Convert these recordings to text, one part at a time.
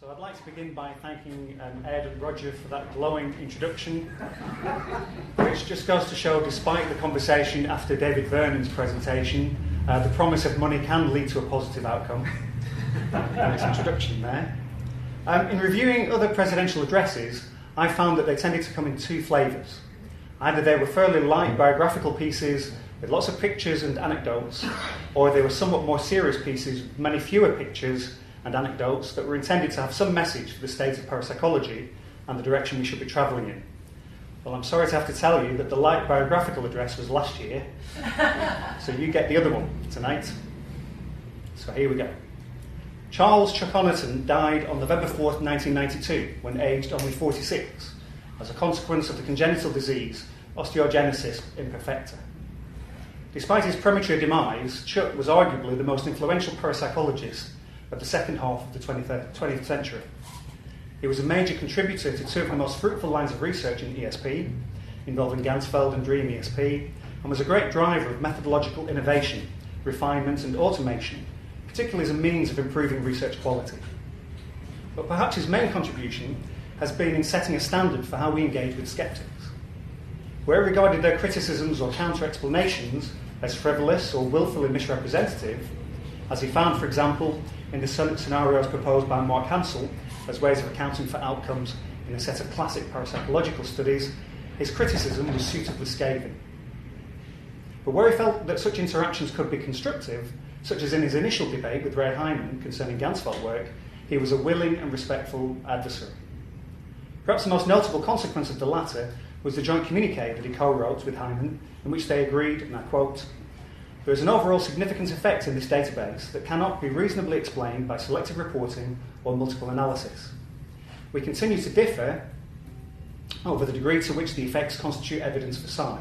So I'd like to begin by thanking Ed and Roger for that glowing introduction, which just goes to show, despite the conversation after David Vernon's presentation, the promise of money can lead to a positive outcome. Nice introduction there. In reviewing other presidential addresses, I found that they tended to come in two flavours. Either they were fairly light biographical pieces with lots of pictures and anecdotes, or they were somewhat more serious pieces with many fewer pictures and anecdotes that were intended to have some message for the state of parapsychology and the direction we should be travelling in. Well, I'm sorry to have to tell you that the light biographical address was last year, so you get the other one tonight. So here we go. Charles Chuck Honorton died on November 4th, 1992, when aged only 46, as a consequence of the congenital disease osteogenesis imperfecta. Despite his premature demise, Chuck was arguably the most influential parapsychologist of the second half of the 20th century. He was a major contributor to two of the most fruitful lines of research in ESP, involving ganzfeld and dream ESP, and was a great driver of methodological innovation, refinement and automation, particularly as a means of improving research quality. But perhaps his main contribution has been in setting a standard for how we engage with skeptics. Where he regarded their criticisms or counter-explanations as frivolous or willfully misrepresentative, as he found, for example, in the scenarios proposed by Mark Hansel as ways of accounting for outcomes in a set of classic parapsychological studies, his criticism was suitably scathing. But where he felt that such interactions could be constructive, such as in his initial debate with Ray Hyman concerning ganzfeld work, he was a willing and respectful adversary. Perhaps the most notable consequence of the latter was the joint communiqué that he co-wrote with Hyman, in which they agreed, and I quote, "There is an overall significant effect in this database that cannot be reasonably explained by selective reporting or multiple analysis. We continue to differ over the degree to which the effects constitute evidence for psi,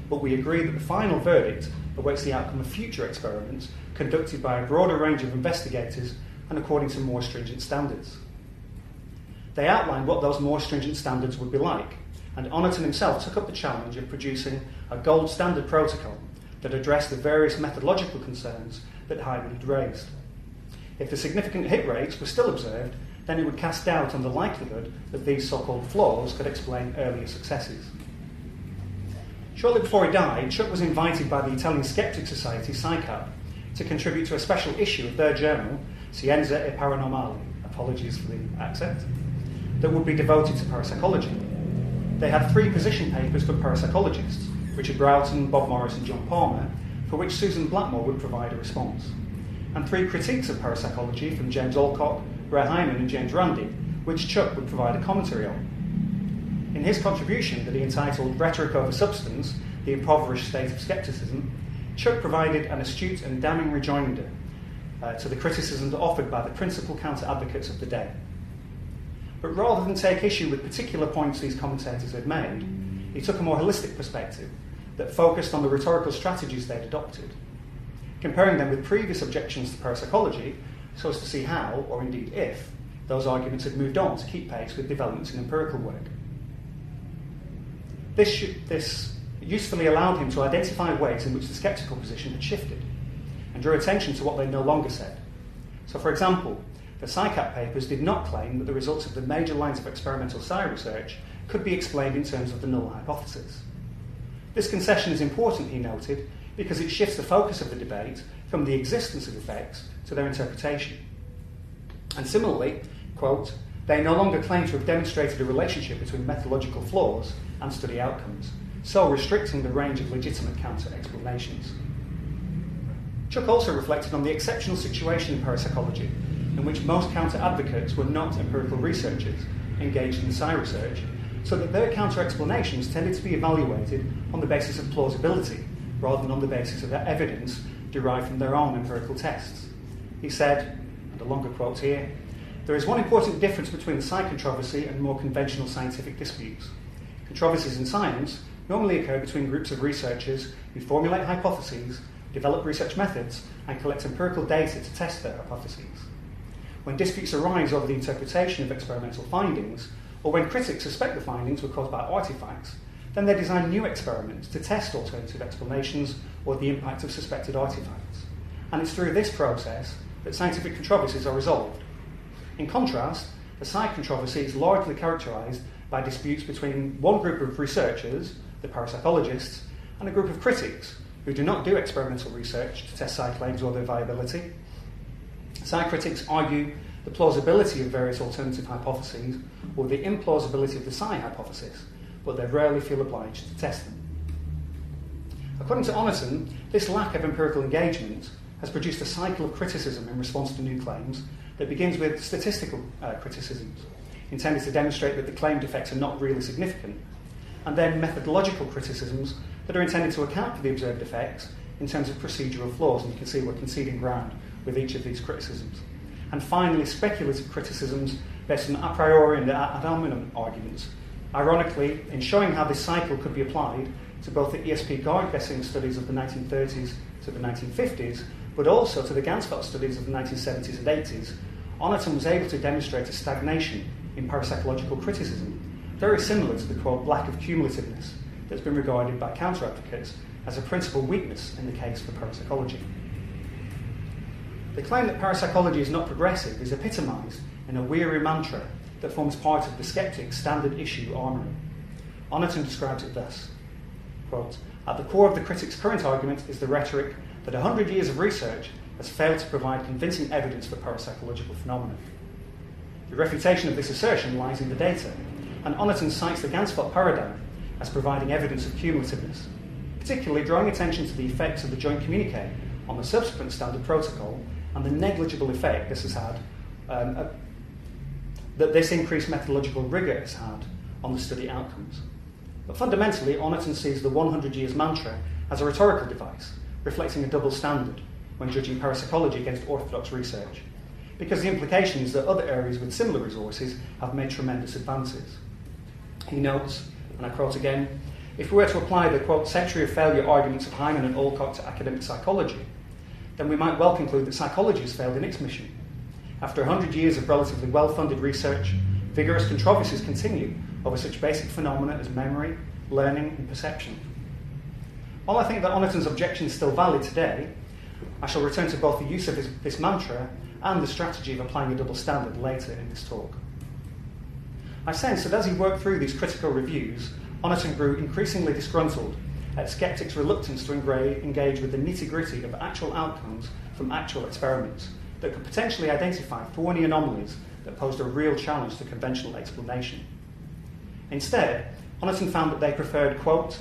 but we agree that the final verdict awaits the outcome of future experiments conducted by a broader range of investigators and according to more stringent standards." They outlined what those more stringent standards would be like, and Honorton himself took up the challenge of producing a gold standard protocol that addressed the various methodological concerns that Hyman had raised. If the significant hit rates were still observed, then it would cast doubt on the likelihood that these so-called flaws could explain earlier successes. Shortly before he died, Chuck was invited by the Italian Skeptics Society, SciCap, to contribute to a special issue of their journal, Scienza Paranormale, apologies for the accent, that would be devoted to parapsychology. They had 3 position papers for parapsychologists, Richard Broughton, Bob Morris and John Palmer, for which Susan Blackmore would provide a response, and 3 critiques of parapsychology from James Alcock, Ray Hyman and James Randi, which Chuck would provide a commentary on. In his contribution that he entitled Rhetoric over Substance, the Impoverished State of Skepticism, Chuck provided an astute and damning rejoinder to the criticisms offered by the principal counter-advocates of the day. But rather than take issue with particular points these commentators had made, he took a more holistic perspective that focused on the rhetorical strategies they'd adopted, comparing them with previous objections to parapsychology so as to see how, or indeed if, those arguments had moved on to keep pace with developments in empirical work. This usefully allowed him to identify ways in which the sceptical position had shifted and drew attention to what they no longer said. So, for example, the SciCap papers did not claim that the results of the major lines of experimental psi research could be explained in terms of the null hypothesis. This concession is important, he noted, because it shifts the focus of the debate from the existence of effects to their interpretation. And similarly, quote, "They no longer claim to have demonstrated a relationship between methodological flaws and study outcomes, so restricting the range of legitimate counter-explanations." Chuck also reflected on the exceptional situation in parapsychology, in which most counter-advocates were not empirical researchers engaged in psi research, so that their counter-explanations tended to be evaluated on the basis of plausibility rather than on the basis of evidence derived from their own empirical tests. He said, and a longer quote here, "There is one important difference between the psi controversy and more conventional scientific disputes. Controversies in science normally occur between groups of researchers who formulate hypotheses, develop research methods, and collect empirical data to test their hypotheses. When disputes arise over the interpretation of experimental findings, or when critics suspect the findings were caused by artifacts, then they design new experiments to test alternative explanations or the impact of suspected artifacts. And it's through this process that scientific controversies are resolved. In contrast, the psi controversy is largely characterised by disputes between one group of researchers, the parapsychologists, and a group of critics who do not do experimental research to test psi claims or their viability. Psi critics argue the plausibility of various alternative hypotheses or the implausibility of the psi hypothesis, but they rarely feel obliged to test them. According to Honorton, this lack of empirical engagement has produced a cycle of criticism in response to new claims that begins with statistical criticisms, intended to demonstrate that the claimed effects are not really significant, and then methodological criticisms that are intended to account for the observed effects in terms of procedural flaws, and you can see we're conceding ground with each of these criticisms. And finally, speculative criticisms based on a priori and ad hominem arguments, ironically, in showing how this cycle could be applied to both the ESP guard-guessing studies of the 1930s to the 1950s, but also to the ganzfeld studies of the 1970s and 80s, Honorton was able to demonstrate a stagnation in parapsychological criticism, very similar to the, quote, lack of cumulativeness that's been regarded by counter-advocates as a principal weakness in the case for parapsychology. The claim that parapsychology is not progressive is epitomised in a weary mantra that forms part of the skeptic's standard issue armoury. Honorton describes it thus, quote, "At the core of the critic's current argument is the rhetoric that 100 years of research has failed to provide convincing evidence for parapsychological phenomena. The refutation of this assertion lies in the data, and Honorton cites the ganzfeld paradigm as providing evidence of cumulativeness, particularly drawing attention to the effects of the joint communique on the subsequent standard protocol and the negligible effect this has had, that this increased methodological rigour has had on the study outcomes. But fundamentally, Honorton sees the 100 years mantra as a rhetorical device, reflecting a double standard when judging parapsychology against orthodox research, because the implication is that other areas with similar resources have made tremendous advances. He notes, and I quote again, "If we were to apply the, quote, century of failure arguments of Hyman and Alcock to academic psychology, then we might well conclude that psychology has failed in its mission. After 100 years of relatively well-funded research, vigorous controversies continue over such basic phenomena as memory, learning, and perception." While I think that Honorton's objection is still valid today, I shall return to both the use of this mantra and the strategy of applying a double standard later in this talk. I sense that as he worked through these critical reviews, Honorton grew increasingly disgruntled at skeptics' reluctance to engage with the nitty-gritty of actual outcomes from actual experiments that could potentially identify thorny anomalies that posed a real challenge to conventional explanation. Instead, Honorton found that they preferred, quote,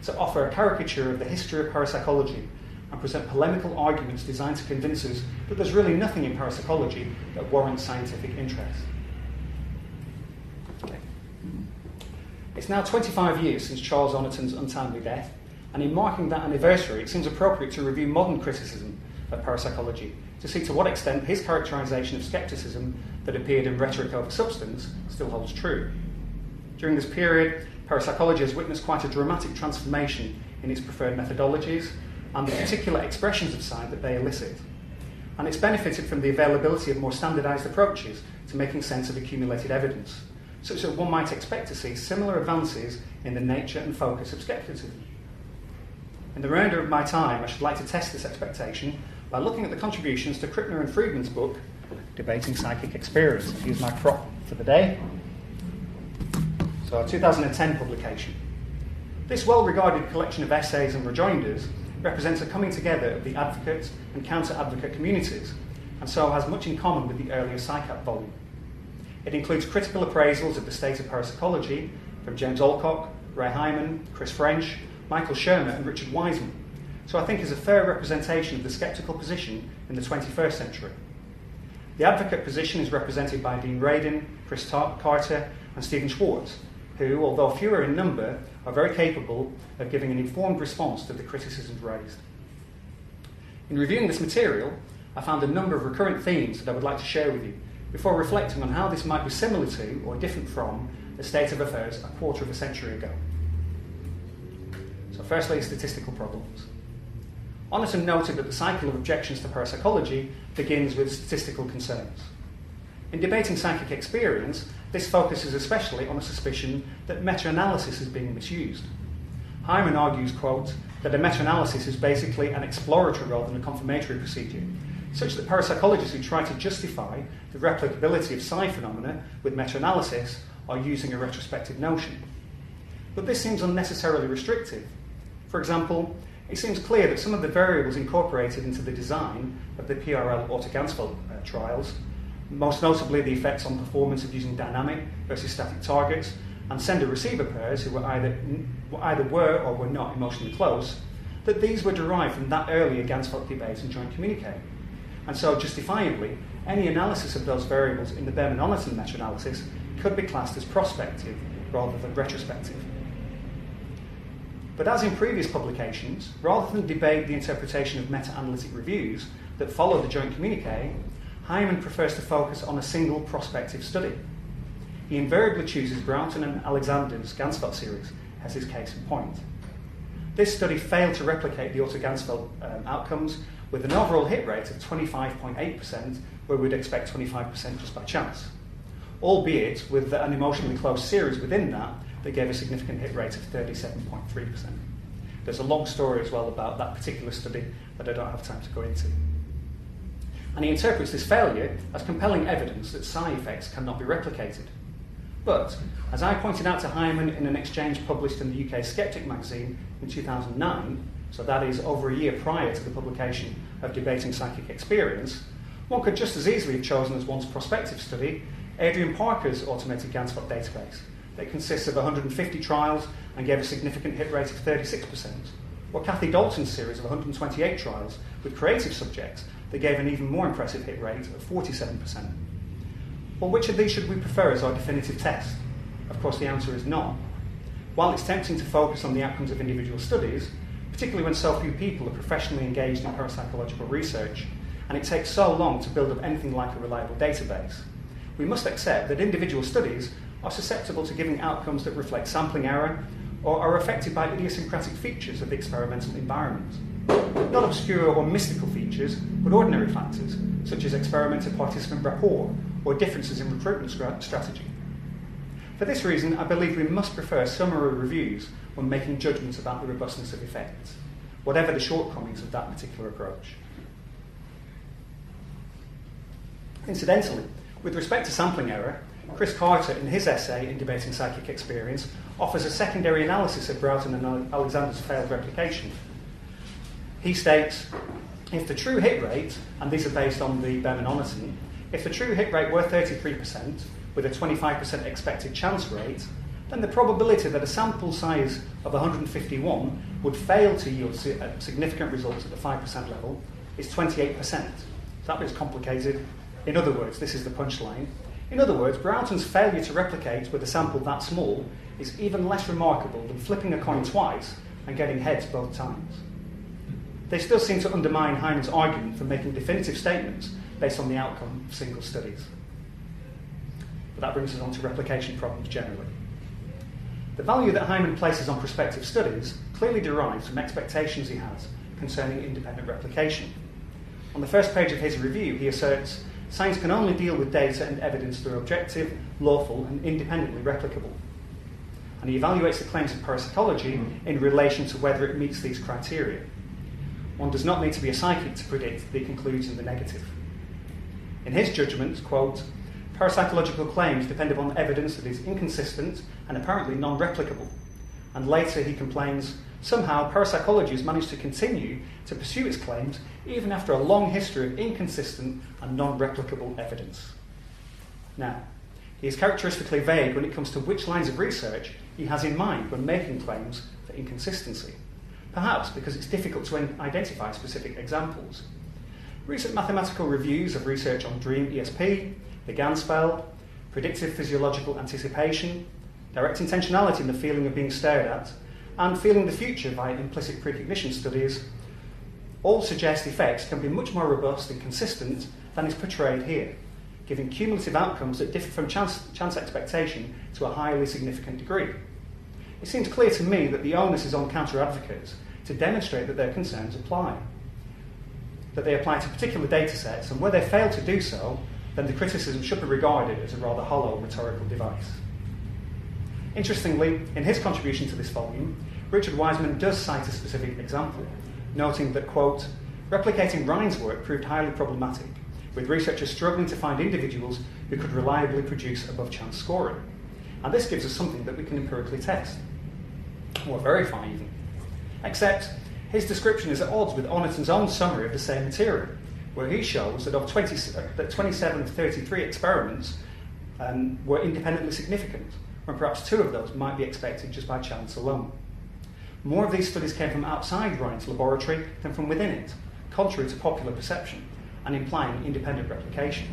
"to offer a caricature of the history of parapsychology and present polemical arguments designed to convince us that there's really nothing in parapsychology that warrants scientific interest." Okay. It's now 25 years since Charles Honorton's untimely death, and in marking that anniversary, it seems appropriate to review modern criticism of parapsychology to see to what extent his characterisation of skepticism that appeared in Rhetoric over Substance still holds true. During this period, parapsychology has witnessed quite a dramatic transformation in its preferred methodologies and the particular expressions of psi that they elicit. And it's benefited from the availability of more standardised approaches to making sense of accumulated evidence, such that one might expect to see similar advances in the nature and focus of skepticism. In the remainder of my time, I should like to test this expectation by looking at the contributions to Krippner and Friedman's book, Debating Psychic Experience. Here's my prop for the day. So, our 2010 publication. This well-regarded collection of essays and rejoinders represents a coming together of the advocate and counter-advocate communities, and so has much in common with the earlier PsyCap volume. It includes critical appraisals of the state of parapsychology from James Alcock, Ray Hyman, Chris French, Michael Shermer, and Richard Wiseman, so I think is a fair representation of the sceptical position in the 21st century. The advocate position is represented by Dean Radin, Chris Carter, and Stephen Schwartz, who, although fewer in number, are very capable of giving an informed response to the criticisms raised. In reviewing this material, I found a number of recurrent themes that I would like to share with you before reflecting on how this might be similar to or different from the state of affairs a quarter of a century ago. So firstly, statistical problems. Honorton noted that the cycle of objections to parapsychology begins with statistical concerns. In debating psychic experience, this focuses especially on a suspicion that meta-analysis is being misused. Hyman argues, quote, that a meta-analysis is basically an exploratory rather than a confirmatory procedure, such that parapsychologists who try to justify the replicability of psi phenomena with meta-analysis are using a retrospective notion. But this seems unnecessarily restrictive. For example, it seems clear that some of the variables incorporated into the design of the PRL Ganzfeld trials, most notably the effects on performance of using dynamic versus static targets, and sender-receiver pairs who were either were or were not emotionally close, that these were derived from that earlier Ganzfeld debate and joint communique. And so, justifiably, any analysis of those variables in the Berman-Honorton meta-analysis could be classed as prospective rather than retrospective. But as in previous publications, rather than debate the interpretation of meta-analytic reviews that follow the joint communique, Hyman prefers to focus on a single prospective study. He invariably chooses Broughton and Alexander's Ganzfeld series as his case in point. This study failed to replicate the Ganzfeld outcomes with an overall hit rate of 25.8%, where we'd expect 25% just by chance, albeit with an emotionally close series within that gave a significant hit rate of 37.3%. There's a long story as well about that particular study that I don't have time to go into. And he interprets this failure as compelling evidence that psi effects cannot be replicated. But, as I pointed out to Hyman in an exchange published in the UK Skeptic magazine in 2009, so that is over a year prior to the publication of Debating Psychic Experience, one could just as easily have chosen as one's prospective study Adrian Parker's automated Ganzfeld database that consists of 150 trials and gave a significant hit rate of 36%, or Kathy Dalton's series of 128 trials with creative subjects that gave an even more impressive hit rate of 47%. Well, which of these should we prefer as our definitive test? Of course, the answer is none. While it's tempting to focus on the outcomes of individual studies, particularly when so few people are professionally engaged in parapsychological research, and it takes so long to build up anything like a reliable database, we must accept that individual studies are susceptible to giving outcomes that reflect sampling error or are affected by idiosyncratic features of the experimental environment. Not obscure or mystical features, but ordinary factors, such as experimenter-participant rapport or differences in recruitment strategy. For this reason, I believe we must prefer summary reviews when making judgments about the robustness of effects, whatever the shortcomings of that particular approach. Incidentally, with respect to sampling error, Chris Carter, in his essay in Debating Psychic Experience, offers a secondary analysis of Broughton and Alexander's failed replication. He states, if the true hit rate, and these are based on the Berman-Honorton, if the true hit rate were 33%, with a 25% expected chance rate, then the probability that a sample size of 151 would fail to yield significant results at the 5% level is 28%. So that bit's complicated. In other words, this is the punchline. In other words, Broughton's failure to replicate with a sample that small is even less remarkable than flipping a coin twice and getting heads both times. They still seem to undermine Hyman's argument for making definitive statements based on the outcome of single studies. But that brings us on to replication problems generally. The value that Hyman places on prospective studies clearly derives from expectations he has concerning independent replication. On the first page of his review, he asserts, science can only deal with data and evidence that are objective, lawful, and independently replicable. And he evaluates the claims of parapsychology in relation to whether it meets these criteria. One does not need to be a psychic to predict that he concludes in the negative. In his judgment, quote, parapsychological claims depend upon evidence that is inconsistent and apparently non-replicable. And later he complains, somehow parapsychology has managed to continue to pursue its claims even after a long history of inconsistent and non-replicable evidence. Now, he is characteristically vague when it comes to which lines of research he has in mind when making claims for inconsistency, perhaps because it's difficult to identify specific examples. Recent mathematical reviews of research on dream ESP, the ganzfeld, predictive physiological anticipation, direct intentionality in the feeling of being stared at, and feeling the future via implicit precognition studies all suggest effects can be much more robust and consistent than is portrayed here, giving cumulative outcomes that differ from chance expectation to a highly significant degree. It seems clear to me that the onus is on counter-advocates to demonstrate that their concerns apply, that they apply to particular data sets, and where they fail to do so, then the criticism should be regarded as a rather hollow rhetorical device. Interestingly, in his contribution to this volume, Richard Wiseman does cite a specific example, noting that, quote, replicating Ryan's work proved highly problematic, with researchers struggling to find individuals who could reliably produce above-chance scoring. And this gives us something that we can empirically test, or verify even. Except, his description is at odds with Honorton's own summary of the same material, where he shows that of 27 of 33 experiments were independently significant, when perhaps 2 of those might be expected just by chance alone. More of these studies came from outside Ryan's laboratory than from within it, contrary to popular perception, and implying independent replication.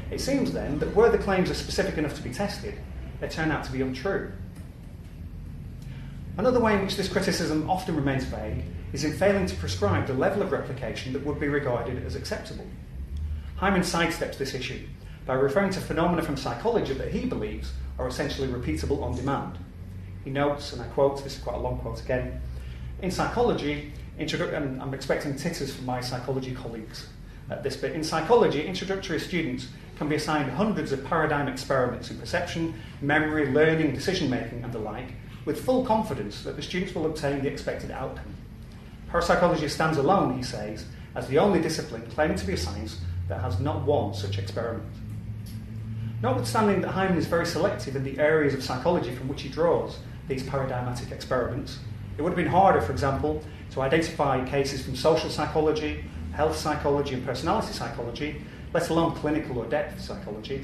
It seems then that where the claims are specific enough to be tested, they turn out to be untrue. Another way in which this criticism often remains vague is in failing to prescribe the level of replication that would be regarded as acceptable. Hyman sidesteps this issue by referring to phenomena from psychology that he believes are essentially repeatable on demand. He notes, and I quote, this is quite a long quote again, in psychology, and I'm expecting titters from my psychology colleagues at this bit, in psychology, introductory students can be assigned hundreds of paradigm experiments in perception, memory, learning, decision-making, and the like, with full confidence that the students will obtain the expected outcome. Parapsychology stands alone, he says, as the only discipline claiming to be a science that has not one such experiment. Notwithstanding that Hyman is very selective in the areas of psychology from which he draws these paradigmatic experiments, it would have been harder, for example, to identify cases from social psychology, health psychology, and personality psychology, let alone clinical or depth psychology.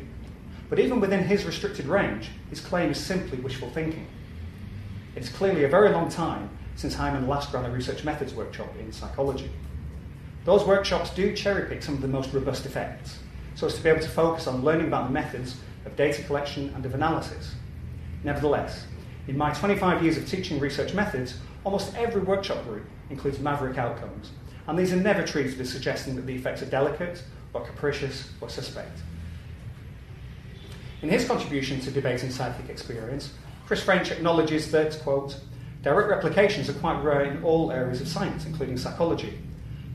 But even within his restricted range, his claim is simply wishful thinking. It's clearly a very long time since Hyman last ran a research methods workshop in psychology. Those workshops do cherry-pick some of the most robust effects, so as to be able to focus on learning about the methods of data collection and of analysis. Nevertheless, in my 25 years of teaching research methods, almost every workshop group includes maverick outcomes, and these are never treated as suggesting that the effects are delicate, or capricious, or suspect. In his contribution to debating psychic experience, Chris French acknowledges that, quote, direct replications are quite rare in all areas of science, including psychology.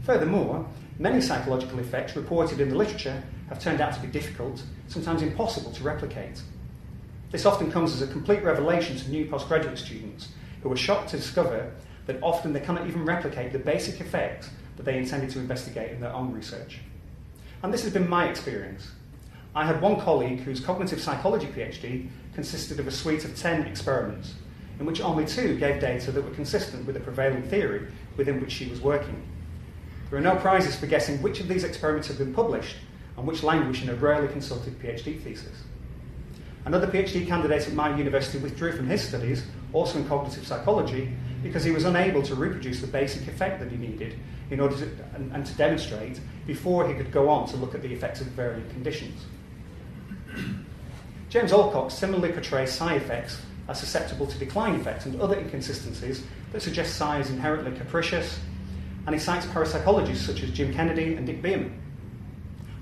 Furthermore, many psychological effects reported in the literature have turned out to be difficult, sometimes impossible to replicate. This often comes as a complete revelation to new postgraduate students who are shocked to discover that often they cannot even replicate the basic effects that they intended to investigate in their own research. And this has been my experience. I had one colleague whose cognitive psychology PhD consisted of a suite of 10 experiments, in which only 2 gave data that were consistent with the prevailing theory within which she was working. There are no prizes for guessing which of these experiments have been published and which languish in a rarely consulted PhD thesis. Another PhD candidate at my university withdrew from his studies, also in cognitive psychology, because he was unable to reproduce the basic effect that he needed in order to demonstrate before he could go on to look at the effects of varying conditions. James Alcock similarly portrays psi effects as susceptible to decline effects and other inconsistencies that suggest psi is inherently capricious, and he cites parapsychologists such as Jim Kennedy and Dick Bierman.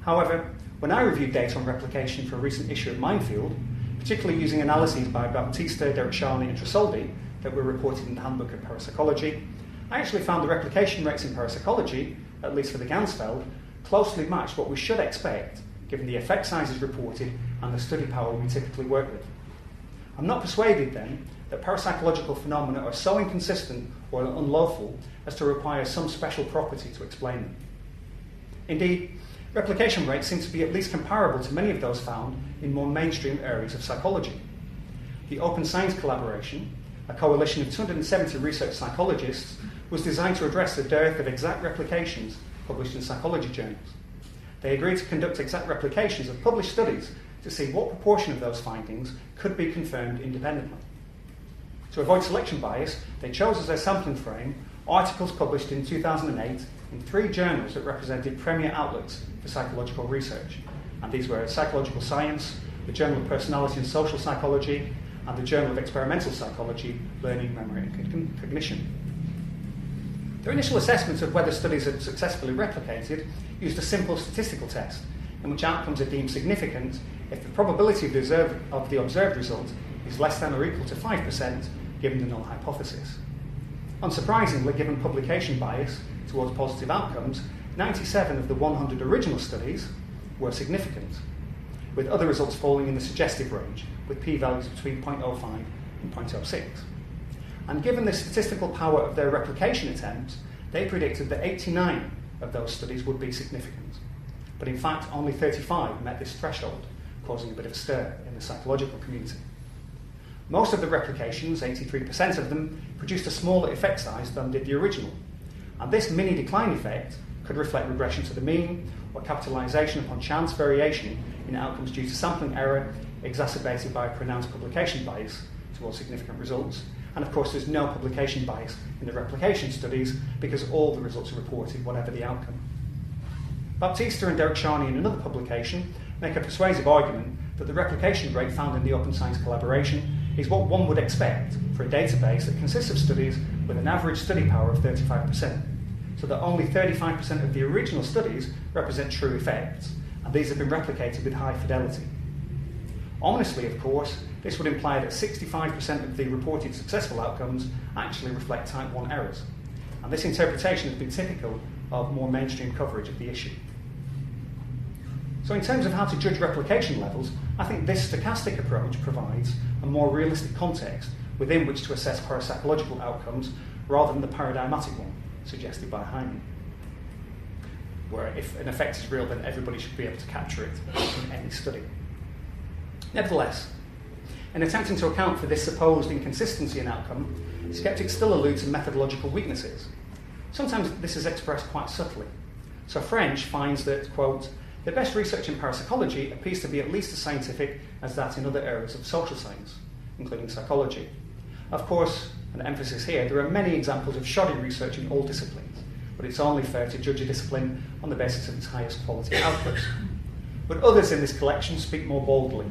However, when I reviewed data on replication for a recent issue of Minefield, particularly using analyses by Baptista, Derek-Charney and Trusoldi that were reported in the Handbook of Parapsychology, I actually found the replication rates in parapsychology, at least for the ganzfeld, closely matched what we should expect given the effect sizes reported and the study power we typically work with. I'm not persuaded then that parapsychological phenomena are so inconsistent or unlawful as to require some special property to explain them. Indeed, replication rates seem to be at least comparable to many of those found in more mainstream areas of psychology. The Open Science Collaboration, a coalition of 270 research psychologists, was designed to address the dearth of exact replications published in psychology journals. They agreed to conduct exact replications of published studies to see what proportion of those findings could be confirmed independently. To avoid selection bias, they chose as their sampling frame articles published in 2008 in 3 journals that represented premier outlets for psychological research. And these were Psychological Science, the Journal of Personality and Social Psychology, and the Journal of Experimental Psychology, Learning, Memory and Cognition. Their initial assessment of whether studies had successfully replicated used a simple statistical test, in which outcomes are deemed significant if the probability of the observed result is less than or equal to 5%, given the null hypothesis. Unsurprisingly, given publication bias towards positive outcomes, 97 of the 100 original studies were significant, with other results falling in the suggestive range, with p-values between 0.05 and 0.06. And given the statistical power of their replication attempts, they predicted that 89 of those studies would be significant. But in fact, only 35 met this threshold, causing a bit of a stir in the psychological community. Most of the replications, 83% of them, produced a smaller effect size than did the original. And this mini decline effect could reflect regression to the mean or capitalisation upon chance variation in outcomes due to sampling error exacerbated by a pronounced publication bias towards significant results. And of course, there's no publication bias in the replication studies because all the results are reported, whatever the outcome. Baptista and Derek-Charney in another publication make a persuasive argument that the replication rate found in the open science collaboration is what one would expect for a database that consists of studies with an average study power of 35%, so that only 35% of the original studies represent true effects, and these have been replicated with high fidelity. Ominously, of course, this would imply that 65% of the reported successful outcomes actually reflect type 1 errors, and this interpretation has been typical of more mainstream coverage of the issue. So in terms of how to judge replication levels, I think this stochastic approach provides a more realistic context within which to assess parapsychological outcomes rather than the paradigmatic one suggested by Hyman, where if an effect is real, then everybody should be able to capture it in any study. Nevertheless, in attempting to account for this supposed inconsistency in outcome, skeptics still allude to methodological weaknesses. Sometimes this is expressed quite subtly. So French finds that, quote, the best research in parapsychology appears to be at least as scientific as that in other areas of social science, including psychology. Of course, an emphasis here, there are many examples of shoddy research in all disciplines, but it's only fair to judge a discipline on the basis of its highest quality outputs. But others in this collection speak more boldly.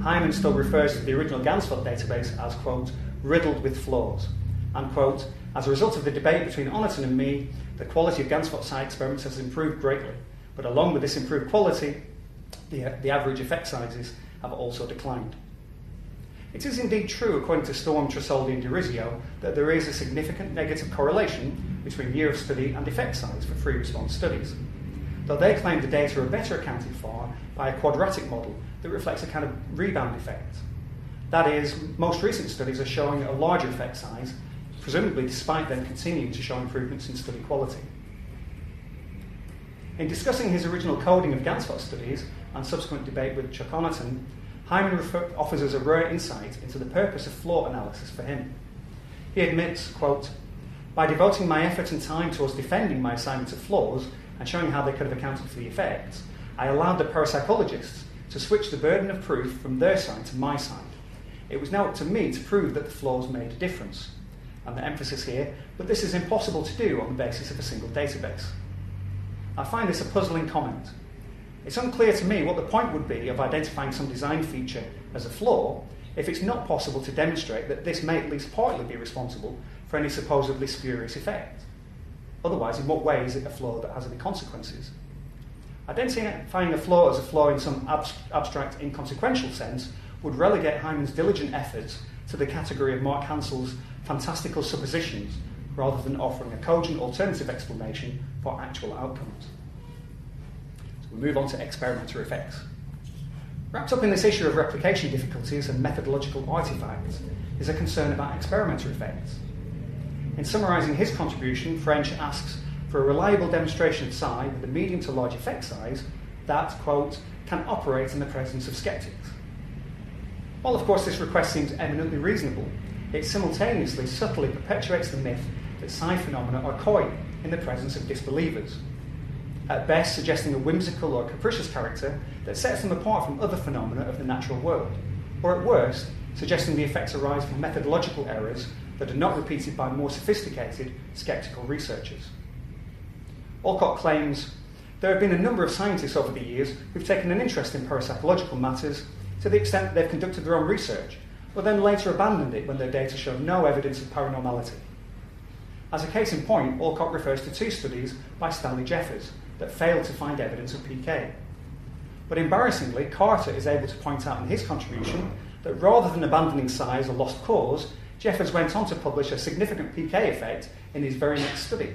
Hyman still refers to the original ganzfeld database as, quote, riddled with flaws, and, quote, as a result of the debate between Honorton and me, the quality of ganzfeld psi experiments has improved greatly. But along with this improved quality, the average effect sizes have also declined. It is indeed true, according to Storm, Trasoldi and Derisio, that there is a significant negative correlation between year of study and effect size for free response studies, though they claim the data are better accounted for by a quadratic model that reflects a kind of rebound effect. That is, most recent studies are showing a larger effect size, presumably despite them continuing to show improvements in study quality. In discussing his original coding of ganzfeld studies and subsequent debate with Chuck Honorton, Hyman offers us a rare insight into the purpose of flaw analysis for him. He admits, quote, by devoting my effort and time towards defending my assignment of flaws and showing how they could have accounted for the effects, I allowed the parapsychologists to switch the burden of proof from their side to my side. It was now up to me to prove that the flaws made a difference. And the emphasis here, but this is impossible to do on the basis of a single database. I find this a puzzling comment. It's unclear to me what the point would be of identifying some design feature as a flaw if it's not possible to demonstrate that this may at least partly be responsible for any supposedly spurious effect. Otherwise, in what way is it a flaw that has any consequences? Identifying a flaw as a flaw in some abstract, inconsequential sense would relegate Hyman's diligent efforts to the category of Mark Hansel's fantastical suppositions rather than offering a cogent alternative explanation for actual outcomes. So we move on to experimental effects. Wrapped up in this issue of replication difficulties and methodological artifacts is a concern about experimental effects. In summarising his contribution, French asks for a reliable demonstration of psi with a medium to large effect size that, quote, can operate in the presence of skeptics. While of course this request seems eminently reasonable, it simultaneously subtly perpetuates the myth that psi phenomena are coy in the presence of disbelievers, at best suggesting a whimsical or capricious character that sets them apart from other phenomena of the natural world, or at worst, suggesting the effects arise from methodological errors that are not repeated by more sophisticated skeptical researchers. Alcock claims, there have been a number of scientists over the years who've taken an interest in parapsychological matters to the extent that they've conducted their own research, but then later abandoned it when their data showed no evidence of paranormality. As a case in point, Alcock refers to two studies by Stanley Jeffers that failed to find evidence of PK. But embarrassingly, Carter is able to point out in his contribution that rather than abandoning psi as a lost cause, Jeffers went on to publish a significant PK effect in his very next study.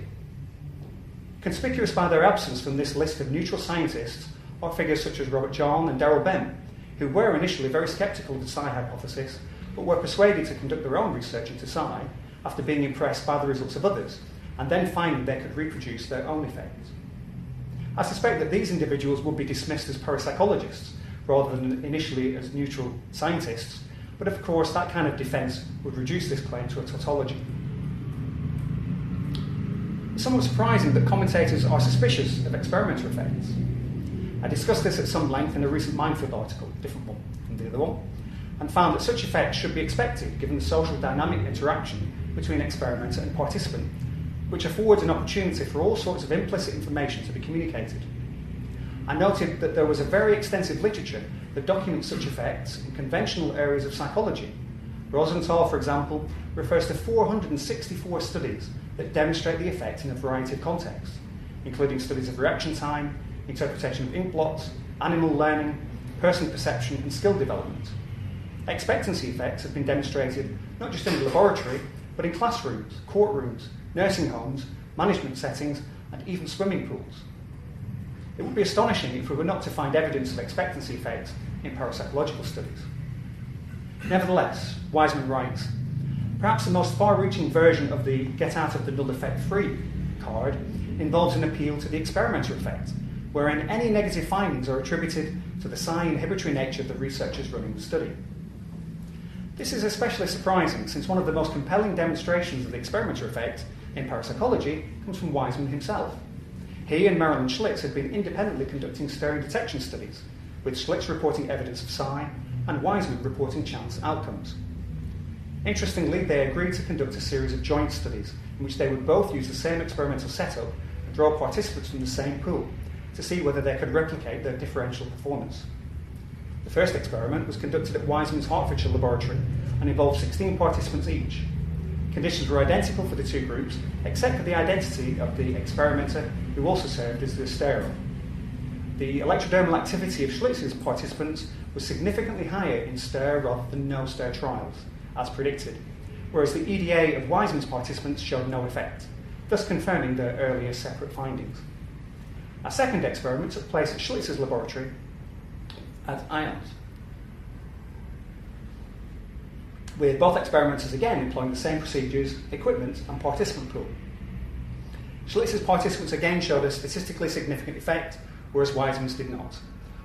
Conspicuous by their absence from this list of neutral scientists are figures such as Robert John and Darrell Bem, who were initially very sceptical of the psi hypothesis, but were persuaded to conduct their own research into psi after being impressed by the results of others, and then finding they could reproduce their own effects. I suspect that these individuals would be dismissed as parapsychologists rather than initially as neutral scientists, but of course that kind of defence would reduce this claim to a tautology. It's somewhat surprising that commentators are suspicious of experimental effects. I discussed this at some length in a recent Mindfield article, a different one from the other one, and found that such effects should be expected given the social dynamic interaction between experimenter and participant, which affords an opportunity for all sorts of implicit information to be communicated. I noted that there was a very extensive literature that documents such effects in conventional areas of psychology. Rosenthal, for example, refers to 464 studies that demonstrate the effect in a variety of contexts, including studies of reaction time, interpretation of ink blots, animal learning, person perception, and skill development. Expectancy effects have been demonstrated not just in the laboratory, but in classrooms, courtrooms, nursing homes, management settings, and even swimming pools. It would be astonishing if we were not to find evidence of expectancy effects in parapsychological studies. Nevertheless, Wiseman writes, perhaps the most far-reaching version of the get-out-of-the-null-effect-free card involves an appeal to the experimenter effect, wherein any negative findings are attributed to the psi-inhibitory nature of the researchers running the study. This is especially surprising since one of the most compelling demonstrations of the experimenter effect in parapsychology comes from Wiseman himself. He and Marilyn Schlitz had been independently conducting stirring detection studies, with Schlitz reporting evidence of psi and Wiseman reporting chance outcomes. Interestingly, they agreed to conduct a series of joint studies in which they would both use the same experimental setup and draw participants from the same pool to see whether they could replicate their differential performance. The first experiment was conducted at Wiseman's Hertfordshire laboratory and involved 16 participants each. Conditions were identical for the two groups, except for the identity of the experimenter, who also served as the stirrer. The electrodermal activity of Schlitz's participants was significantly higher in stir rather than no stir trials, as predicted, whereas the EDA of Wiseman's participants showed no effect, thus confirming their earlier separate findings. A second experiment took place at Schlitz's laboratory at IONS, with both experimenters again employing the same procedures, equipment, and participant pool. Schlitz's participants again showed a statistically significant effect, whereas Wiseman's did not,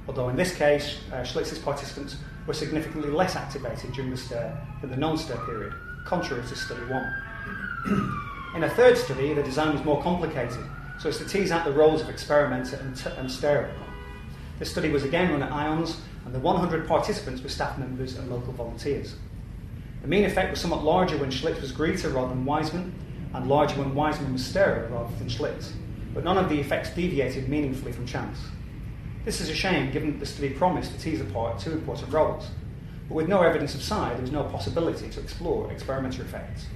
although in this case, Schlitz's participants were significantly less activated during the stir than the non-stir period, contrary to study 1. In a third study, the design was more complicated, so as to tease out the roles of experimenter and stirrer. The study was again run at IONS, and the 100 participants were staff members and local volunteers. The mean effect was somewhat larger when Schlitz was greeter rather than Wiseman, and larger when Wiseman was stirrer rather than Schlitz, but none of the effects deviated meaningfully from chance. This is a shame given that the study promised to tease apart two important roles, but with no evidence of psi, there was no possibility to explore experimental effects.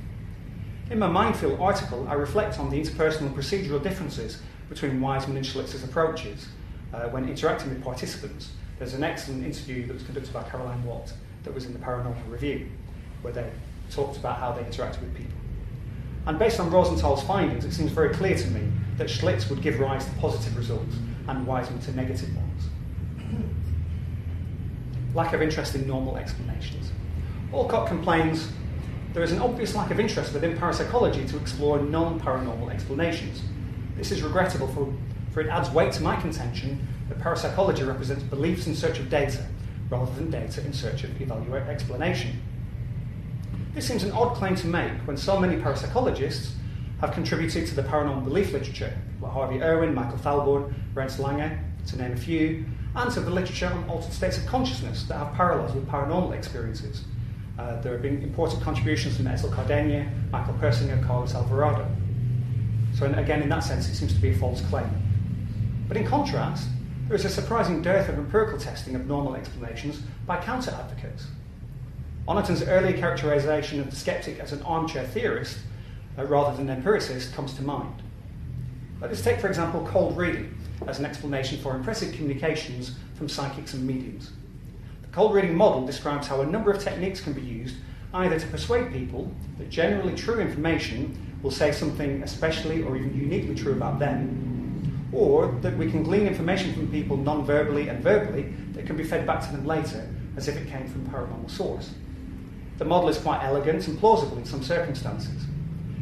In my Mindfield article, I reflect on the interpersonal and procedural differences between Wiseman and Schlitz's approaches when interacting with participants. There's an excellent interview that was conducted by Caroline Watt that was in the Paranormal Review, where they talked about how they interacted with people. And based on Rosenthal's findings, it seems very clear to me that Schlitz would give rise to positive results and Wiseman to negative ones. Lack of interest in normal explanations. Alcock complains there is an obvious lack of interest within parapsychology to explore non-paranormal explanations. This is regrettable, for it adds weight to my contention that parapsychology represents beliefs in search of data, rather than data in search of explanation. This seems an odd claim to make when so many parapsychologists have contributed to the paranormal belief literature, like Harvey Irwin, Michael Falborn, Rens Lange, to name a few, and to the literature on altered states of consciousness that have parallels with paranormal experiences. There have been important contributions from Edsel Cardenia, Michael Persinger, Carlos Alvarado. So again, in that sense, it seems to be a false claim. But in contrast, there is a surprising dearth of empirical testing of normal explanations by counter-advocates. Honorton's early characterization of the skeptic as an armchair theorist rather than empiricist comes to mind. Let us take, for example, cold reading as an explanation for impressive communications from psychics and mediums. The cold reading model describes how a number of techniques can be used either to persuade people that generally true information will say something especially or even uniquely true about them, or that we can glean information from people non-verbally and verbally that can be fed back to them later as if it came from a paranormal source. The model is quite elegant and plausible in some circumstances.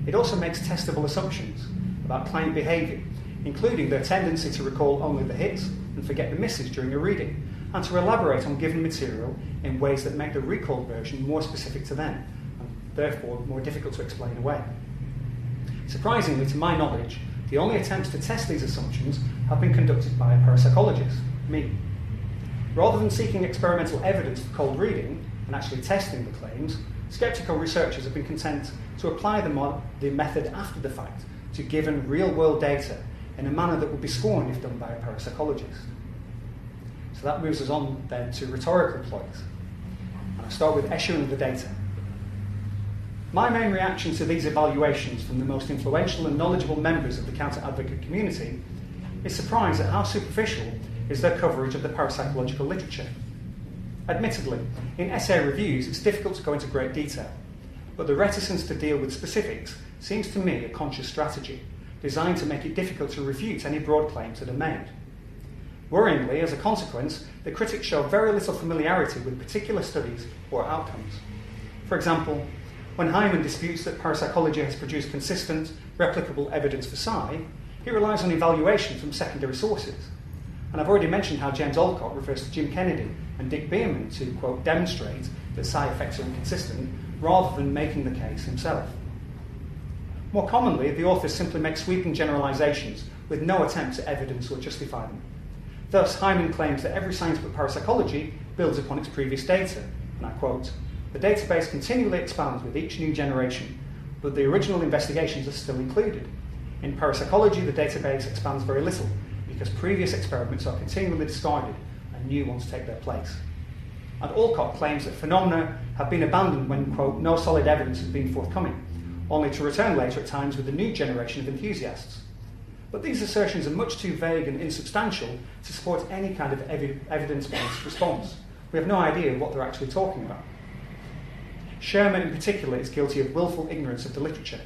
It also makes testable assumptions about client behaviour, including their tendency to recall only the hits and forget the misses during a reading, and to elaborate on given material in ways that make the recalled version more specific to them, and therefore more difficult to explain away. Surprisingly, to my knowledge, the only attempts to test these assumptions have been conducted by a parapsychologist, me. Rather than seeking experimental evidence for cold reading and actually testing the claims, skeptical researchers have been content to apply the method after the fact to given real-world data in a manner that would be scorned if done by a parapsychologist. So that moves us on then to rhetorical ploys. And I start with issuing the data. My main reaction to these evaluations from the most influential and knowledgeable members of the counter-advocate community is surprise at how superficial is their coverage of the parapsychological literature. Admittedly, in essay reviews it's difficult to go into great detail, but the reticence to deal with specifics seems to me a conscious strategy, designed to make it difficult to refute any broad claims that are made. Worryingly, as a consequence, the critics show very little familiarity with particular studies or outcomes. For example, when Hyman disputes that parapsychology has produced consistent, replicable evidence for psi, he relies on evaluation from secondary sources. And I've already mentioned how James Alcock refers to Jim Kennedy and Dick Bierman to, quote, demonstrate that psi effects are inconsistent, rather than making the case himself. More commonly, the authors simply make sweeping generalizations with no attempt to evidence or justify them. Thus, Hyman claims that every science but parapsychology builds upon its previous data, and I quote, "The database continually expands with each new generation, but the original investigations are still included. In parapsychology, the database expands very little, because previous experiments are continually discarded and new ones take their place." And Alcock claims that phenomena have been abandoned when, quote, "no solid evidence has been forthcoming, only to return later at times with a new generation of enthusiasts." But these assertions are much too vague and insubstantial to support any kind of evidence-based response. We have no idea what they're actually talking about. Shermer in particular is guilty of willful ignorance of the literature.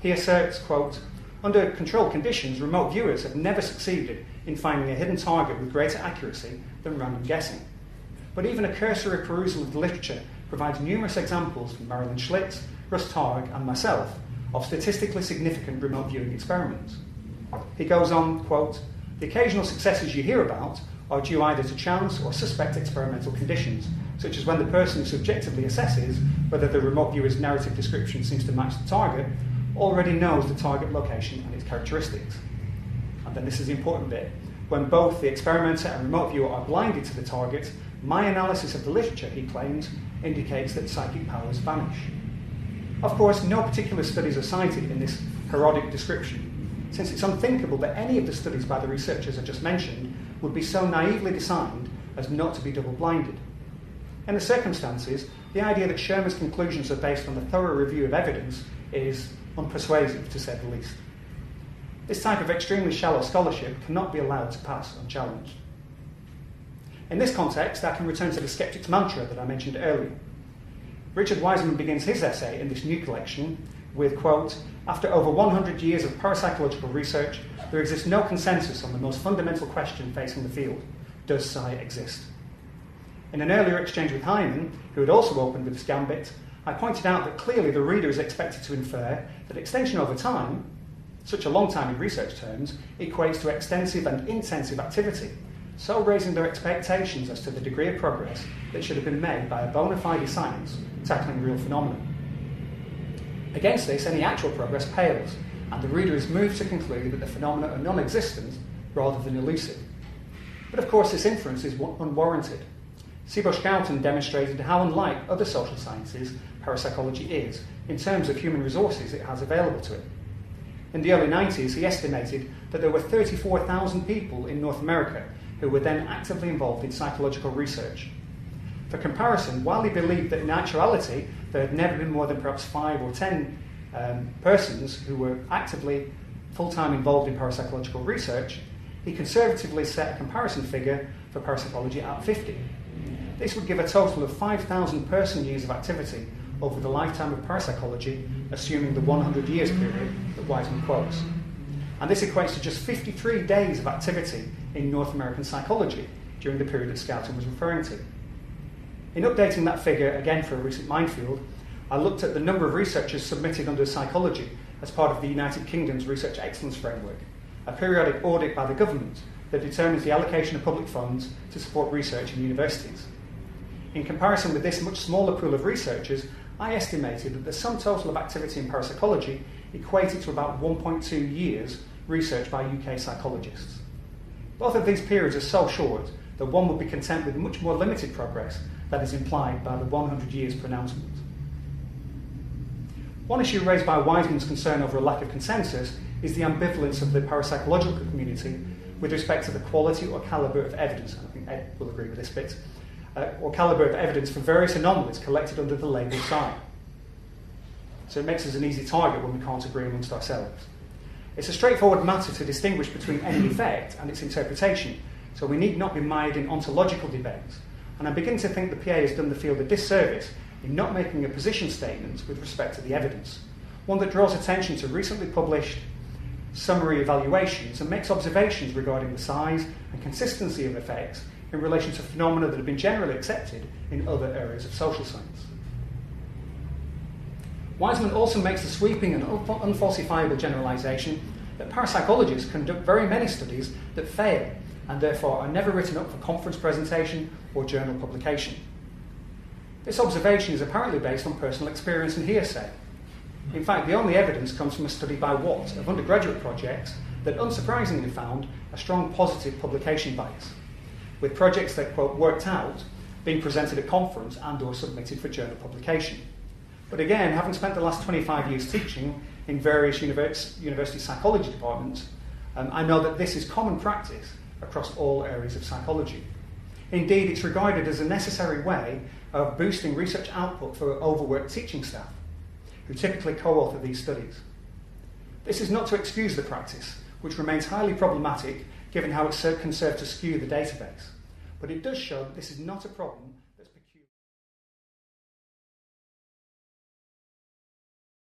He asserts, quote, "Under controlled conditions, remote viewers have never succeeded in finding a hidden target with greater accuracy than random guessing. But even a cursory perusal of the literature provides numerous examples from Marilyn Schlitz, Russ Targ, and myself of statistically significant remote viewing experiments." He goes on, quote, "The occasional successes you hear about are due either to chance or suspect experimental conditions, such as when the person who subjectively assesses whether the remote viewer's narrative description seems to match the target already knows the target location and its characteristics." And then this is the important bit. "When both the experimenter and remote viewer are blinded to the target, my analysis of the literature," he claims, "indicates that psychic powers vanish." Of course, no particular studies are cited in this herodic description, since it's unthinkable that any of the studies by the researchers I just mentioned would be so naively designed as not to be double-blinded. In the circumstances, the idea that Shermer's conclusions are based on a thorough review of evidence is unpersuasive, to say the least. This type of extremely shallow scholarship cannot be allowed to pass unchallenged. In this context, I can return to the skeptic's mantra that I mentioned earlier. Richard Wiseman begins his essay in this new collection with, quote, "After over 100 years of parapsychological research, there exists no consensus on the most fundamental question facing the field: does psi exist?" In an earlier exchange with Hyman, who had also opened with this gambit, I pointed out that clearly the reader is expected to infer that extension over time, such a long time in research terms, equates to extensive and intensive activity, so raising their expectations as to the degree of progress that should have been made by a bona fide science tackling real phenomena. Against this, any actual progress pales, and the reader is moved to conclude that the phenomena are non-existent rather than elusive. But of course, this inference is unwarranted. Seabush-Gowton demonstrated how unlike other social sciences parapsychology is in terms of human resources it has available to it. In the early 90s, he estimated that there were 34,000 people in North America who were then actively involved in psychological research. For comparison, while he believed that in actuality there had never been more than perhaps 5 or 10 persons who were actively full-time involved in parapsychological research, he conservatively set a comparison figure for parapsychology at 50. This would give a total of 5,000 person-years of activity over the lifetime of parapsychology, assuming the 100 years period that Wiseman quotes. And this equates to just 53 days of activity in North American psychology during the period that Scouton was referring to. In updating that figure, again for a recent minefield, I looked at the number of researchers submitted under psychology as part of the United Kingdom's Research Excellence Framework, a periodic audit by the government that determines the allocation of public funds to support research in universities. In comparison with this much smaller pool of researchers, I estimated that the sum total of activity in parapsychology equated to about 1.2 years research by UK psychologists. Both of these periods are so short that one would be content with much more limited progress that is implied by the 100 years pronouncement. One issue raised by Wiseman's concern over a lack of consensus is the ambivalence of the parapsychological community with respect to the quality or calibre of evidence, and I think Ed will agree with this bit, or calibre of evidence for various anomalies collected under the label Psi. So it makes us an easy target when we can't agree amongst ourselves. It's a straightforward matter to distinguish between any effect and its interpretation, so we need not be mired in ontological debates. And I begin to think the PA has done the field a disservice in not making a position statement with respect to the evidence, one that draws attention to recently published summary evaluations and makes observations regarding the size and consistency of effects in relation to phenomena that have been generally accepted in other areas of social science. Wiseman also makes the sweeping and unfalsifiable generalisation that parapsychologists conduct very many studies that fail and therefore are never written up for conference presentation or journal publication. This observation is apparently based on personal experience and hearsay. In fact, the only evidence comes from a study by Watt of undergraduate projects that unsurprisingly found a strong positive publication bias, with projects that, quote, worked out being presented at conference and or submitted for journal publication. But again, having spent the last 25 years teaching in various university psychology departments, I know that this is common practice across all areas of psychology. Indeed, it's regarded as a necessary way of boosting research output for overworked teaching staff, who typically co-author these studies. This is not to excuse the practice, which remains highly problematic given how it can serve to skew the database, but it does show that this is not a problem